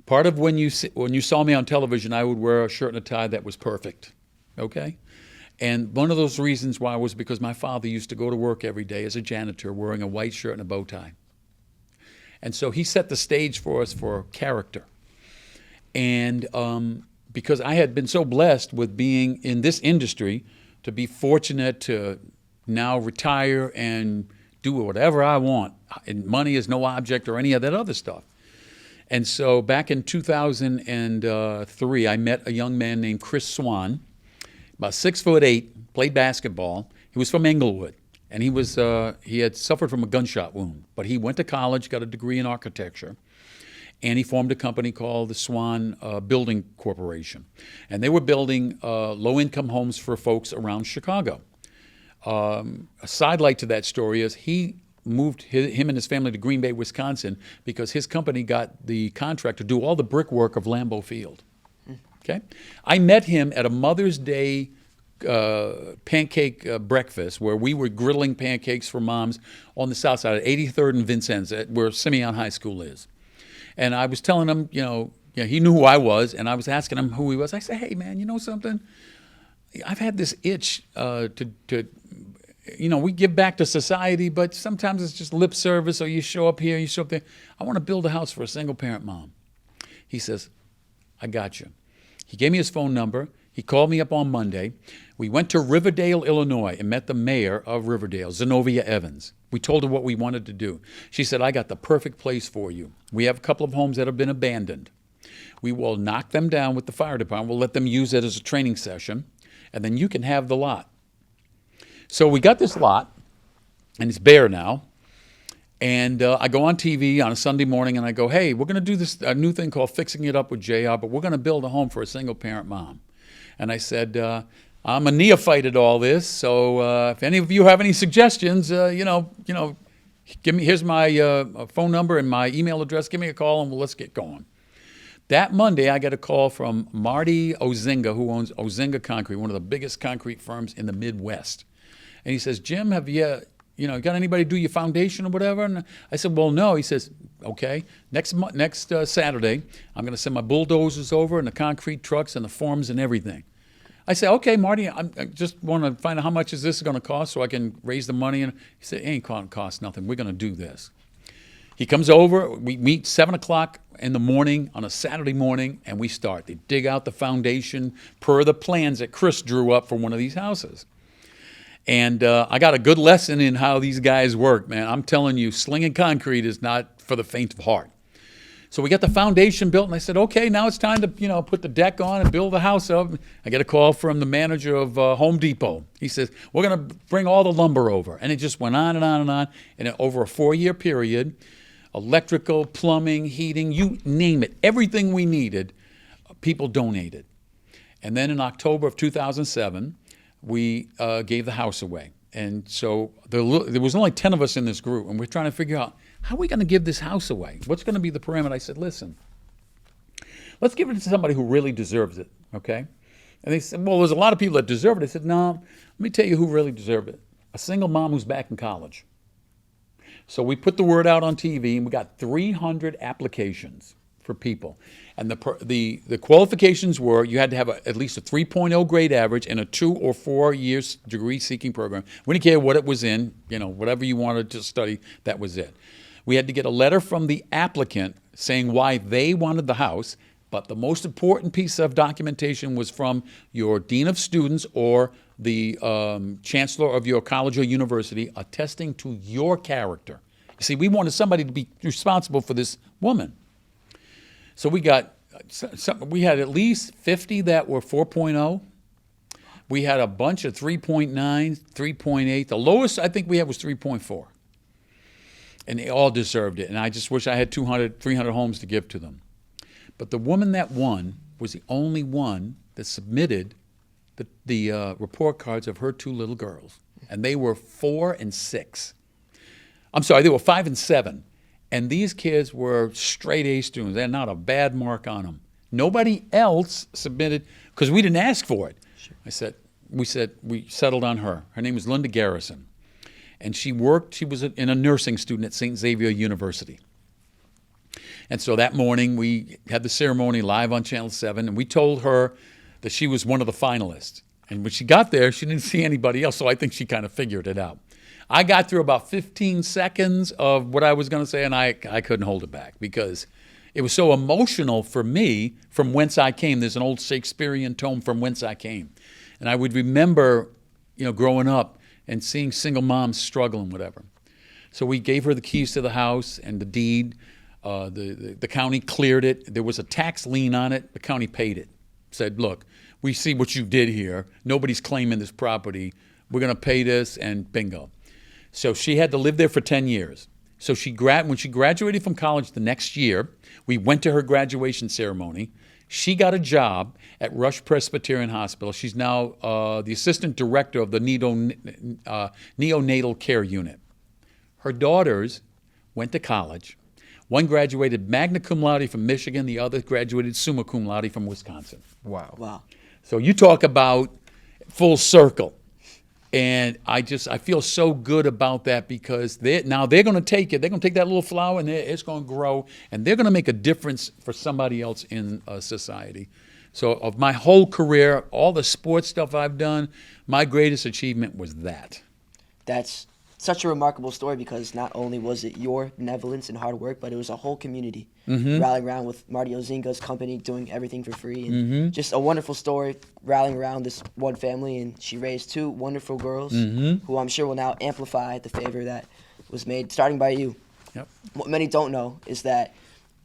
Speaker 2: Part of when you saw me on television, I would wear a shirt and a tie that was perfect. Okay? And one of those reasons why was because my father used to go to work every day as a janitor wearing a white shirt and a bow tie. And so he set the stage for us for character. And because I had been so blessed with being in this industry, to be fortunate to now retire and do whatever I want, and money is no object or any of that other stuff. And so back in 2003, I met a young man named Chris Swan, about 6'8", played basketball. He was from Englewood, and he had suffered from a gunshot wound. But he went to college, got a degree in architecture, and he formed a company called the Swan Building Corporation. And they were building low-income homes for folks around Chicago. A sidelight to that story is he moved him and his family to Green Bay, Wisconsin, because his company got the contract to do all the brickwork of Lambeau Field. Okay, I met him at a Mother's Day pancake breakfast where we were grilling pancakes for moms on the south side of 83rd and Vincennes, where Simeon High School is. And I was telling him, he knew who I was, and I was asking him who he was. I said, hey, man, you know something? I've had this itch we give back to society, but sometimes it's just lip service, or you show up here, you show up there. I want to build a house for a single-parent mom. He says, I got you. He gave me his phone number. He called me up on Monday. We went to Riverdale, Illinois, and met the mayor of Riverdale, Zenobia Evans. We told her what we wanted to do. She said, I got the perfect place for you. We have a couple of homes that have been abandoned. We will knock them down with the fire department. We'll let them use it as a training session, and then you can have the lot. So we got this lot, and it's bare now. And I go on TV on a Sunday morning, and I go, hey, we're going to do this new thing called Fixing It Up with JR, but we're going to build a home for a single-parent mom. And I said, I'm a neophyte at all this, so if any of you have any suggestions, here's my phone number and my email address. Give me a call, and let's get going. That Monday, I got a call from Marty Ozinga, who owns Ozinga Concrete, one of the biggest concrete firms in the Midwest. And he says, Jim, have you got anybody do your foundation or whatever? And I said, well, no. He says, okay, next Saturday, I'm going to send my bulldozers over and the concrete trucks and the forms and everything. I said, okay, Marty, I just want to find out how much is this going to cost so I can raise the money. And he said, it ain't going to cost nothing. We're going to do this. He comes over. We meet 7 o'clock in the morning on a Saturday morning, and we start. They dig out the foundation per the plans that Chris drew up for one of these houses. And I got a good lesson in how these guys work, man. I'm telling you, slinging concrete is not for the faint of heart. So we got the foundation built, and I said, okay, now it's time to, put the deck on and build the house up. I get a call from the manager of Home Depot. He says, we're going to bring all the lumber over. And it just went on and on and on. And over a 4-year period, electrical, plumbing, heating, you name it, everything we needed, people donated. And then in October of 2007, we gave the house away. And so there was only 10 of us in this group, and we're trying to figure out, how are we going to give this house away? What's going to be the parameter? I said, listen, let's give it to somebody who really deserves it, okay? And they said, well, there's a lot of people that deserve it. I said, no, let me tell you who really deserved it. A single mom who's back in college. So we put the word out on TV, and we got 300 applications for people. And the qualifications were you had to have at least a 3.0 grade average and a 2 or 4 years degree-seeking program. We didn't care what it was in, whatever you wanted to study, that was it. We had to get a letter from the applicant saying why they wanted the house, but the most important piece of documentation was from your dean of students or the chancellor of your college or university attesting to your character. You see, we wanted somebody to be responsible for this woman. So we had at least 50 that were 4.0. We had a bunch of 3.9, 3.8. The lowest I think we had was 3.4. And they all deserved it. And I just wish I had 200, 300 homes to give to them. But the woman that won was the only one that submitted the report cards of her 2 little girls. And they were 4 and 6. I'm sorry, they were 5 and 7. And these kids were straight A students. They had not a bad mark on them. Nobody else submitted, because we didn't ask for it. Sure. We settled on her. Her name was Linda Garrison. And she was a nursing student at St. Xavier University. And so that morning we had the ceremony live on Channel 7, and we told her that she was one of the finalists. And when she got there, she didn't see anybody else, so I think she kind of figured it out. I got through about 15 seconds of what I was going to say, and I couldn't hold it back because it was so emotional for me from whence I came. There's an old Shakespearean tome, From Whence I Came. And I would remember, growing up and seeing single moms struggle and whatever. So we gave her the keys to the house and the deed. The county cleared it. There was a tax lien on it. The county paid it. Said, look, we see what you did here. Nobody's claiming this property. We're going to pay this, and bingo. So she had to live there for 10 years. So when she graduated from college the next year, we went to her graduation ceremony. She got a job at Rush Presbyterian Hospital. She's now the assistant director of the neonatal care unit. Her daughters went to college. One graduated magna cum laude from Michigan. The other graduated summa cum laude from Wisconsin.
Speaker 3: Wow.
Speaker 2: So you talk about full circle. And I feel so good about that because they're going to take it. They're going to take that little flower and it's going to grow, and they're going to make a difference for somebody else in society. So of my whole career, all the sports stuff I've done, my greatest achievement was that.
Speaker 1: That's such a remarkable story because not only was it your benevolence and hard work, but it was a whole community rallying around with Marty Ozinga's company doing everything for free. And just a wonderful story rallying around this one family. And she raised 2 wonderful girls who I'm sure will now amplify the favor that was made, starting by you.
Speaker 2: Yep.
Speaker 1: What many don't know is that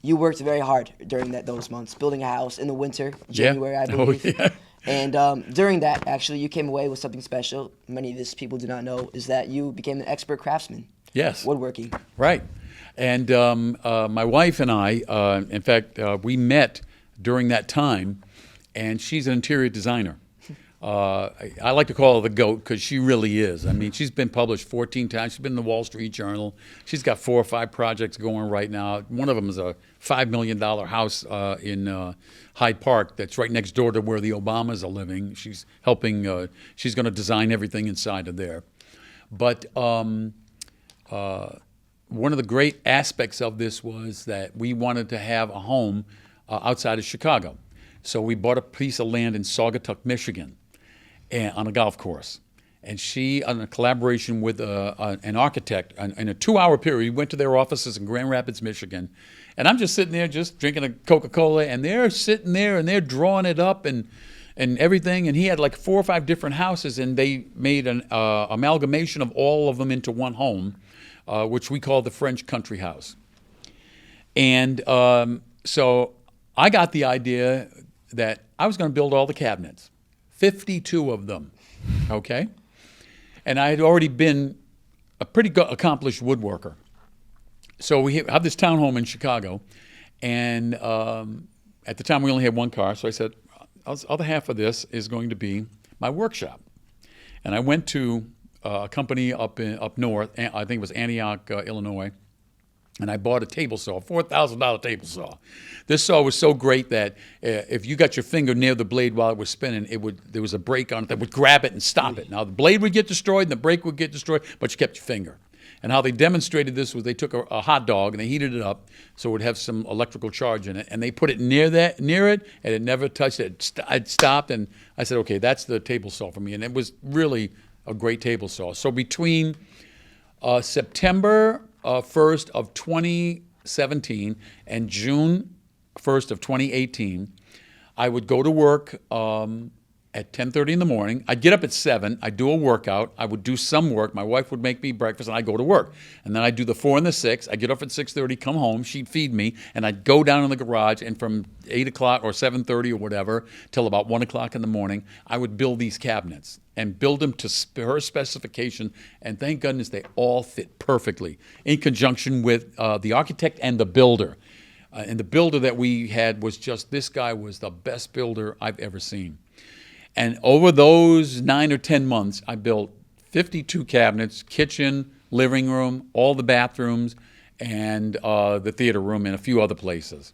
Speaker 1: you worked very hard during those months, building a house in the winter, January, I believe.
Speaker 2: Oh, yeah.
Speaker 1: And during that, actually, you came away with something special. Many of these people do not know is that you became an expert craftsman.
Speaker 2: Yes.
Speaker 1: Woodworking.
Speaker 2: Right. And my wife and I, in fact, we met during that time, and she's an interior designer. I like to call her the GOAT because she really is. I mean, she's been published 14 times. She's been in the Wall Street Journal. She's got 4 or 5 projects going right now. One of them is a $5 million house in Hyde Park that's right next door to where the Obamas are living. She's helping, she's going to design everything inside of there. But one of the great aspects of this was that we wanted to have a home outside of Chicago. So we bought a piece of land in Saugatuck, Michigan. on a golf course. And she, on a collaboration with an architect, in a 2-hour period, we went to their offices in Grand Rapids, Michigan. And I'm just sitting there, just drinking a Coca-Cola, and they're sitting there and they're drawing it up and everything. And he had like 4 or 5 different houses, and they made an amalgamation of all of them into one home, which we call the French Country House. And so I got the idea that I was going to build all the cabinets, 52 of them, okay? And I had already been a pretty accomplished woodworker. So we have this townhome in Chicago, and at the time we only had one car, so I said, the other half of this is going to be my workshop. And I went to a company up north, I think it was Antioch, Illinois, and I bought a table saw, $4,000 table saw. This saw was so great that if you got your finger near the blade while it was spinning, there was a brake on it that would grab it and stop it. Now the blade would get destroyed and the brake would get destroyed, but you kept your finger. And how they demonstrated this was they took a hot dog and they heated it up so it would have some electrical charge in it, and they put it near it, and it never touched it. It stopped, and I said, okay, that's the table saw for me. And it was really a great table saw. So between September 1st of 2017 and June 1st of 2018, I would go to work at 10:30 in the morning. I'd get up at 7. I'd do a workout. I would do some work. My wife would make me breakfast, and I'd go to work. And then I'd do the 4 and the 6. I'd get up at 6:30, come home. She'd feed me, and I'd go down in the garage. And from 8 o'clock or 7:30 or whatever till about 1 o'clock in the morning, I would build these cabinets and build them to her specification. And thank goodness they all fit perfectly in conjunction with the architect and the builder. And the builder that we had was this guy was the best builder I've ever seen. And over those 9 or 10 months, I built 52 cabinets, kitchen, living room, all the bathrooms, and the theater room and a few other places.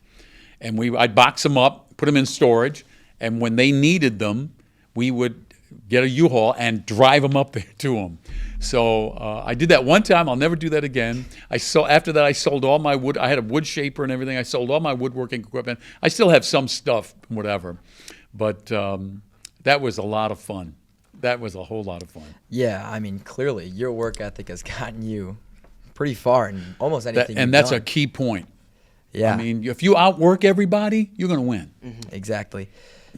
Speaker 2: And I'd box them up, put them in storage, and when they needed them, we would get a U-Haul and drive them up there to them. So I did that one time. I'll never do that again. After that, I sold all my wood. I had a wood shaper and everything. I sold all my woodworking equipment. I still have some stuff, whatever. But that was a lot of fun. That was a whole lot of fun.
Speaker 3: Yeah, I mean, clearly your work ethic has gotten you pretty far in almost anything
Speaker 2: And that's a key point.
Speaker 3: Yeah.
Speaker 2: I mean, if you outwork everybody, you're going to win.
Speaker 3: Mm-hmm. Exactly.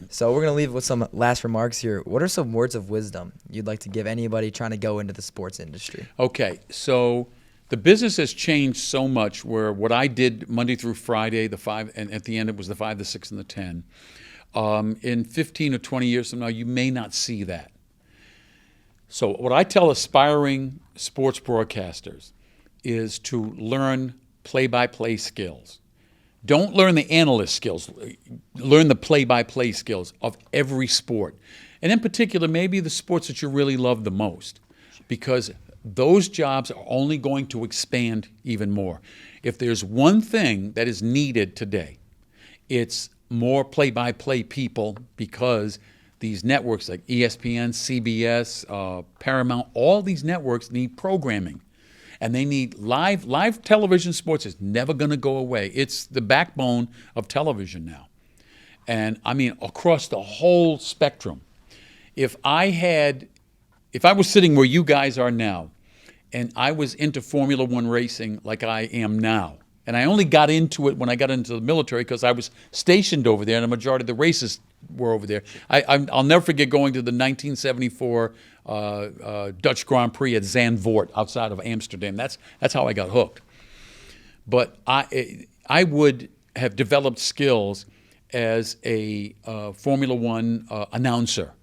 Speaker 3: So we're going to leave with some last remarks here. What are some words of wisdom you'd like to give anybody trying to go into the sports industry? Okay,
Speaker 2: so the business has changed so much where what I did Monday through Friday, the 5, and at the end it was the 5, the 6, and the 10. In 15 or 20 years from now, you may not see that. So what I tell aspiring sports broadcasters is to learn play-by-play skills. Don't learn the analyst skills. Learn the play-by-play skills of every sport. And in particular, maybe the sports that you really love the most, because those jobs are only going to expand even more. If there's one thing that is needed today, it's more play-by-play people, because these networks like ESPN, CBS, Paramount, all these networks need programming. And they need live television. Sports is never going to go away. It's the backbone of television now. And I mean, across the whole spectrum. If I was sitting where you guys are now, and I was into Formula One racing like I am now, and I only got into it when I got into the military because I was stationed over there, and the majority of the races were over there. I'll never forget going to the 1974 Dutch Grand Prix at Zandvoort outside of Amsterdam. That's how I got hooked. But I would have developed skills as a Formula One announcer.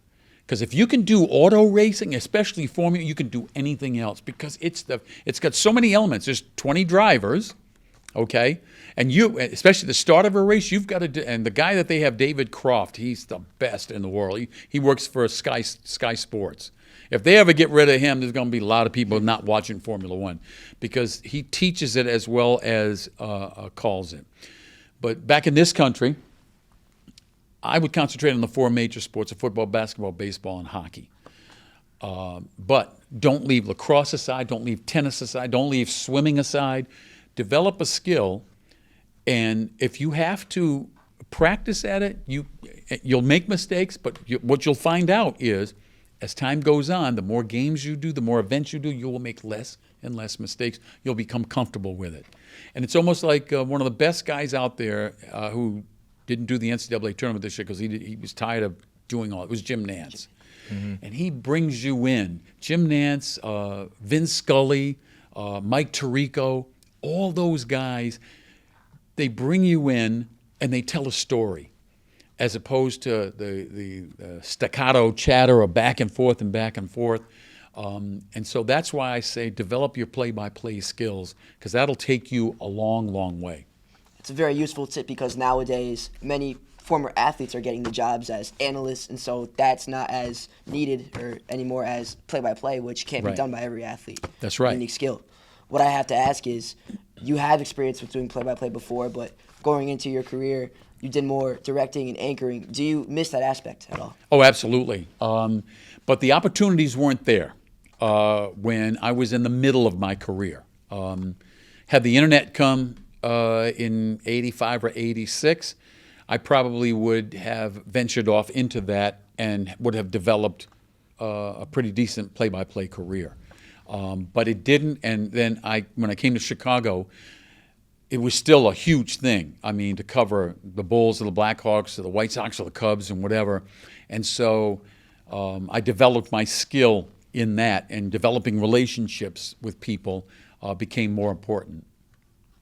Speaker 2: Because if you can do auto racing, especially Formula, you can do anything else, because it's got so many elements. There's 20 drivers, okay? And especially the start of a race, you've got to, and the guy that they have, David Croft, he's the best in the world. He works for Sky Sports. If they ever get rid of him, there's going to be a lot of people not watching Formula One, because he teaches it as well as calls it. But back in this country, I would concentrate on the 4 major sports of football, basketball, baseball, and hockey. But don't leave lacrosse aside. Don't leave tennis aside. Don't leave swimming aside. Develop a skill, and if you have to practice at it, you'll make mistakes, but what you'll find out is as time goes on, the more games you do, the more events you do, you will make less and less mistakes. You'll become comfortable with it. And it's almost like one of the best guys out there who didn't do the NCAA tournament this year because he was tired of doing all it was Jim Nance. And he brings you in. Jim Nance, Vince Scully, Mike Tirico, all those guys, they bring you in and they tell a story as opposed to the staccato chatter of back and forth and back and forth. And so that's why I say develop your play-by-play skills because that'll take you a long, long way.
Speaker 1: It's a very useful tip because nowadays many former athletes are getting the jobs as analysts, and so that's not as needed or anymore as play-by-play, which can't be done by every athlete.
Speaker 2: That's right.
Speaker 1: Unique skill. What I have to ask is, you have experience with doing play-by-play before, but going into your career, you did more directing and anchoring. Do you miss that aspect at all?
Speaker 2: Oh, absolutely. But the opportunities weren't there when I was in the middle of my career. Had the internet come in 85 or 86, I probably would have ventured off into that and would have developed a pretty decent play-by-play career. But it didn't, and then when I came to Chicago, it was still a huge thing. I mean, to cover the Bulls or the Blackhawks or the White Sox or the Cubs and whatever. And so I developed my skill in that, and developing relationships with people became more important.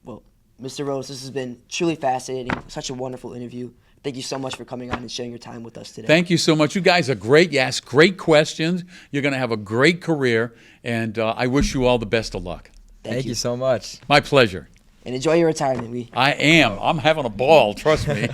Speaker 1: Well, Mr. Rose, this has been truly fascinating. Such a wonderful interview. Thank you so much for coming on and sharing your time with us today.
Speaker 2: Thank you so much. You guys are great. You ask great questions. You're going to have a great career, and I wish you all the best of luck.
Speaker 3: Thank you so much.
Speaker 2: My pleasure.
Speaker 1: And enjoy your retirement.
Speaker 2: I am. I'm having a ball, trust me.